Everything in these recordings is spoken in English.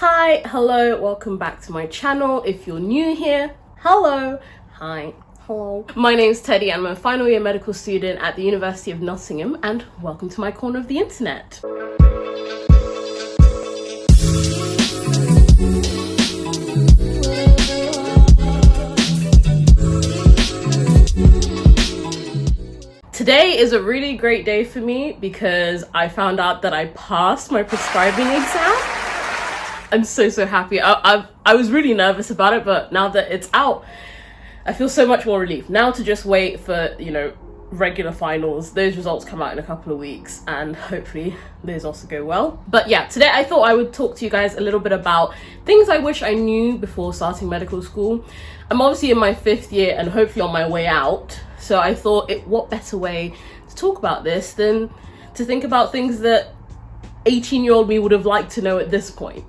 Hi, hello, welcome back to my channel. If you're new here, hello, hi, hello. My name's Teddy and I'm a final year medical student at the University of Nottingham, and welcome to my corner of the internet. Today is a really great day for me because I found out that I passed my prescribing exam. I'm so happy. I was really nervous about it, but now that it's out, I feel so much more relief. Now to just wait for, regular finals. Those results come out in a couple of weeks and hopefully those also go well. But yeah, today I thought I would talk to you guys a little bit about things I wish I knew before starting medical school. I'm obviously in my 5th year and hopefully on my way out. So I thought, what better way to talk about this than to think about things that 18-year-old me would have liked to know at this point.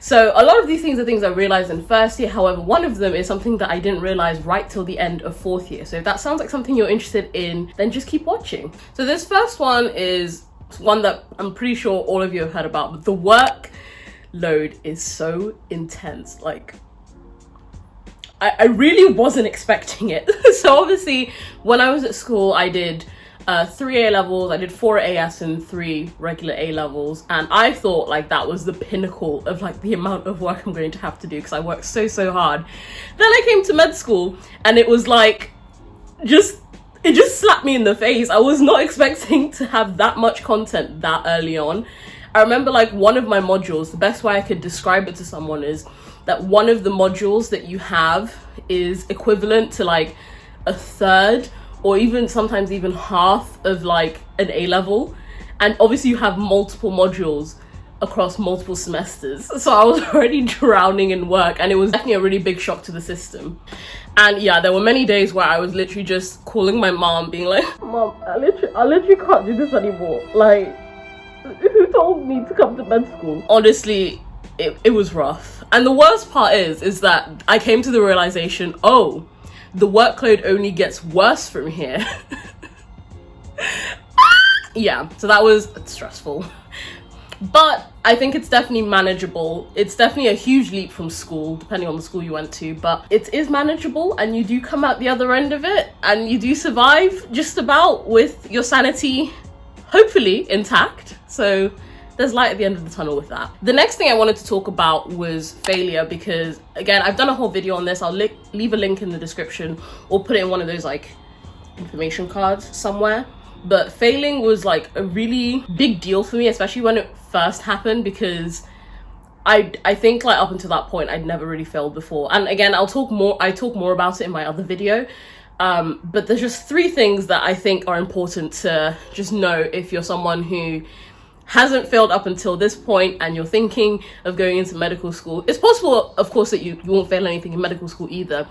So a lot of these things are things I realized in 1st year. However, one of them is something that I didn't realize right till the end of 4th year. So if that sounds like something you're interested in, then just keep watching. So this first one is one that I'm pretty sure all of you have heard about, but the workload is so intense. Like, I really wasn't expecting it. So obviously when I was at school, I did 3 A levels, I did 4 AS and 3 regular A levels, and I thought like that was the pinnacle of like the amount of work I'm going to have to do because I worked so hard. Then I came to med school and it was like it just slapped me in the face. I was not expecting to have that much content that early on. I remember like one of my modules, the best way I could describe it to someone is that one of the modules that you have is equivalent to like a third or even sometimes even half of like an A level. And obviously you have multiple modules across multiple semesters. So I was already drowning in work and it was definitely a really big shock to the system. And yeah, there were many days where I was literally just calling my mom being like, Mom, I literally can't do this anymore. Like, who told me to come to med school? Honestly, it was rough. And the worst part is that I came to the realization, oh, the workload only gets worse from here. Yeah, so that was stressful. But I think it's definitely manageable. It's definitely a huge leap from school, depending on the school you went to, but it is manageable and you do come out the other end of it and you do survive just about with your sanity hopefully intact. So there's light at the end of the tunnel with that. The next thing I wanted to talk about was failure because, again, I've done a whole video on this. I'll leave a link in the description or put it in one of those like information cards somewhere. But failing was like a really big deal for me, especially when it first happened, because I think like up until that point, I'd never really failed before. And again, I talk more about it in my other video. But there's just 3 things that I think are important to just know if you're someone who hasn't failed up until this point and you're thinking of going into medical school. It's possible, of course, that you won't fail anything in medical school either,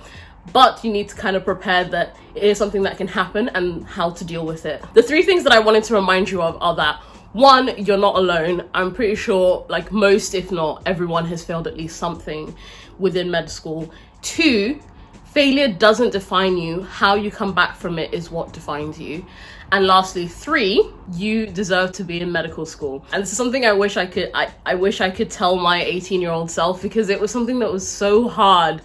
but you need to kind of prepare that it is something that can happen and how to deal with it. The 3 things that I wanted to remind you of are that 1, you're not alone. I'm pretty sure like most, if not everyone, has failed at least something within med school. 2, failure doesn't define you. How you come back from it is what defines you. And lastly, 3, you deserve to be in medical school. And this is something I wish I could tell my 18-year-old self, because it was something that was so hard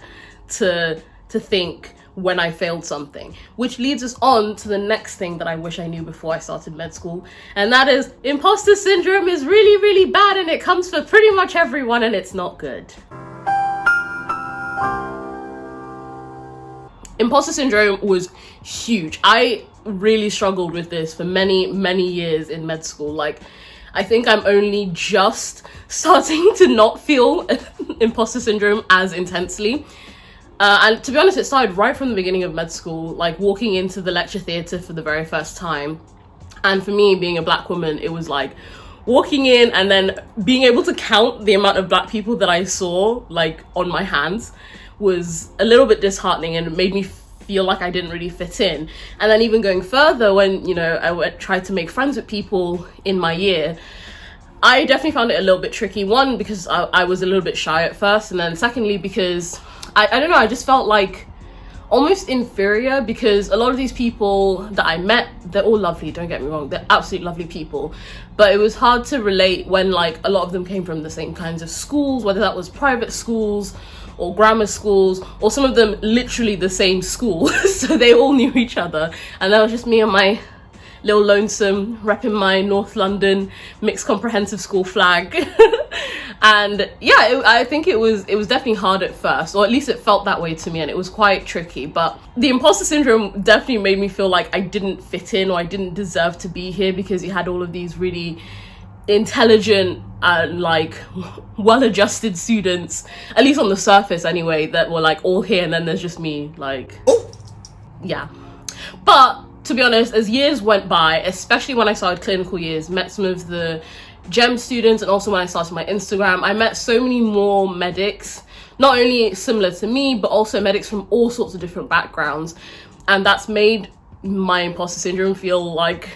to think when I failed something. Which leads us on to the next thing that I wish I knew before I started med school. And that is imposter syndrome is really bad and it comes for pretty much everyone and it's not good. Imposter syndrome was huge. I really struggled with this for many years in med school. Like, I think I'm only just starting to not feel imposter syndrome as intensely. And to be honest, it started right from the beginning of med school, like walking into the lecture theatre for the very first time. And for me, being a black woman, it was like walking in and then being able to count the amount of black people that I saw like on my hands was a little bit disheartening and it made me feel like I didn't really fit in. And then even going further, when I tried to make friends with people in my year, I definitely found it a little bit tricky. 1, because I was a little bit shy at first, and then secondly because I don't know, I just felt like almost inferior, because a lot of these people that I met, they're all lovely, don't get me wrong, they're absolutely lovely people, but it was hard to relate when like a lot of them came from the same kinds of schools, whether that was private schools or grammar schools, or some of them literally the same school. So they all knew each other, and that was just me and my little lonesome repping my North London mixed comprehensive school flag. And yeah, I think it was definitely hard at first, or at least it felt that way to me, and it was quite tricky. But the imposter syndrome definitely made me feel like I didn't fit in, or I didn't deserve to be here, because you had all of these really intelligent and like well-adjusted students, at least on the surface anyway, that were like all here, and then there's just me, like, yeah. But to be honest, as years went by, especially when I started clinical years, met some of the GEM students, and also when I started my Instagram, I met so many more medics, not only similar to me, but also medics from all sorts of different backgrounds. And that's made my imposter syndrome feel like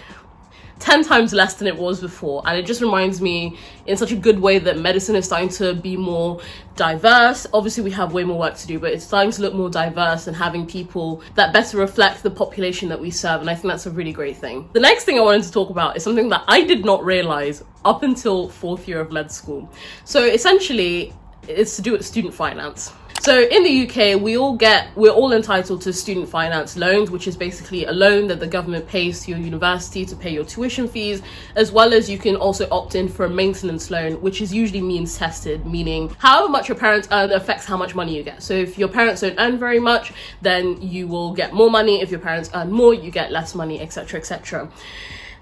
10 times less than it was before. And it just reminds me in such a good way that medicine is starting to be more diverse. Obviously we have way more work to do, but it's starting to look more diverse and having people that better reflect the population that we serve, and I think that's a really great thing. The next thing I wanted to talk about is something that I did not realize up until 4th year of med school. So essentially it's to do with student finance. So in the UK, we're all entitled to student finance loans, which is basically a loan that the government pays to your university to pay your tuition fees, as well as you can also opt in for a maintenance loan, which is usually means tested, meaning however much your parents earn affects how much money you get. So if your parents don't earn very much, then you will get more money. If your parents earn more, you get less money, etc., etc.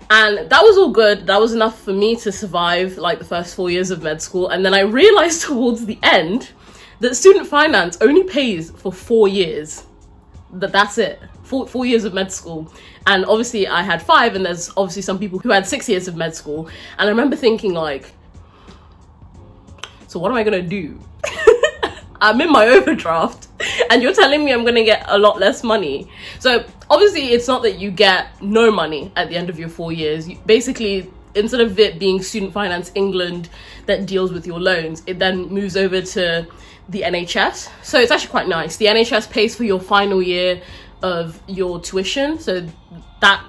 And that was all good. That was enough for me to survive like the first 4 years of med school. And then I realized towards the end that student finance only pays for 4 years. That's it. Four years of med school. And obviously I had 5, and there's obviously some people who had 6 years of med school. And I remember thinking like, so what am I gonna do? I'm in my overdraft and you're telling me I'm gonna get a lot less money. So obviously it's not that you get no money at the end of your 4 years. Basically, instead of it being Student Finance England that deals with your loans, it then moves over to the NHS. So it's actually quite nice. The NHS pays for your final year of your tuition. So that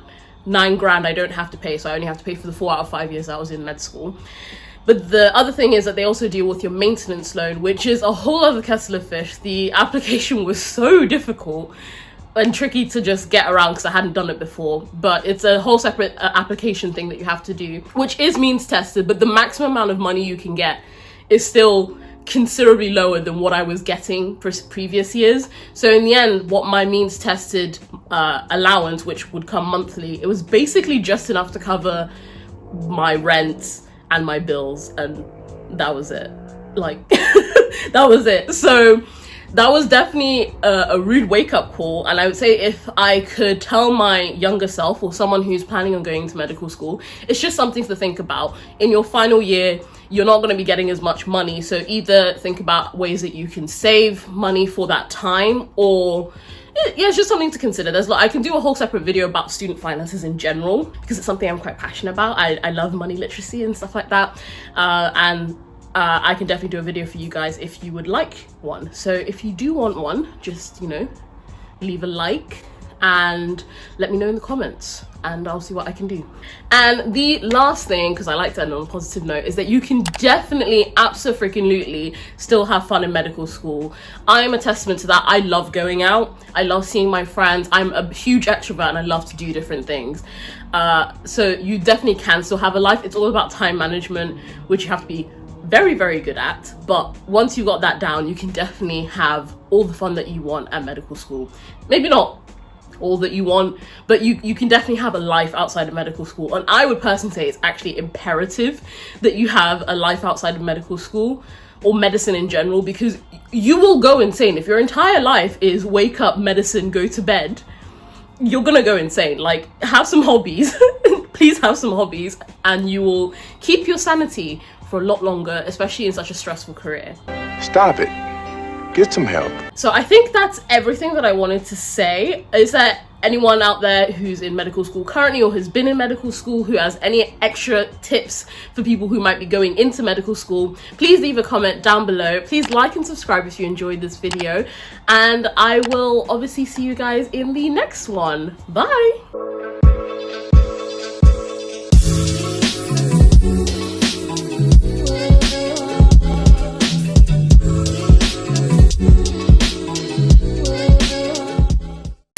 9 grand I don't have to pay. So I only have to pay for the 4 out of 5 years I was in med school. But the other thing is that they also deal with your maintenance loan, which is a whole other kettle of fish. The application was so difficult and tricky to just get around because I hadn't done it before, but it's a whole separate application thing that you have to do, which is means tested, but the maximum amount of money you can get is still considerably lower than what I was getting for previous years. So in the end, what my means tested allowance, which would come monthly, it was basically just enough to cover my rent and my bills, and that was it. Like that was it. So that was definitely a rude wake-up call, and I would say if I could tell my younger self, or someone who's planning on going to medical school, it's just something to think about. In your final year, you're not going to be getting as much money, so either think about ways that you can save money for that time, or yeah, it's just something to consider. I can do a whole separate video about student finances in general, because it's something I'm quite passionate about. I love money literacy and stuff like that, and I can definitely do a video for you guys if you would like one. So if you do want one, just, you know, leave a like and let me know in the comments, and I'll see what I can do. And the last thing, because I like to end on a positive note, is that you can definitely abso-freaking-lutely still have fun in medical school. I'm a testament to that. I love going out. I love seeing my friends. I'm a huge extrovert and I love to do different things. So you definitely can still have a life. It's all about time management, which you have to be very, very good at. But once you got that down, you can definitely have all the fun that you want at medical school. Maybe not all that you want, but you can definitely have a life outside of medical school. And I would personally say it's actually imperative that you have a life outside of medical school, or medicine in general, because you will go insane. If your entire life is wake up, medicine, go to bed, you're gonna go insane. Like, have some hobbies. Please have some hobbies, and you will keep your sanity for a lot longer, especially in such a stressful career. Stop it. Get some help. So I think that's everything that I wanted to say. Is there anyone out there who's in medical school currently or has been in medical school who has any extra tips for people who might be going into medical school, please leave a comment down below. Please like and subscribe if you enjoyed this video, and I will obviously see you guys in the next one. Bye.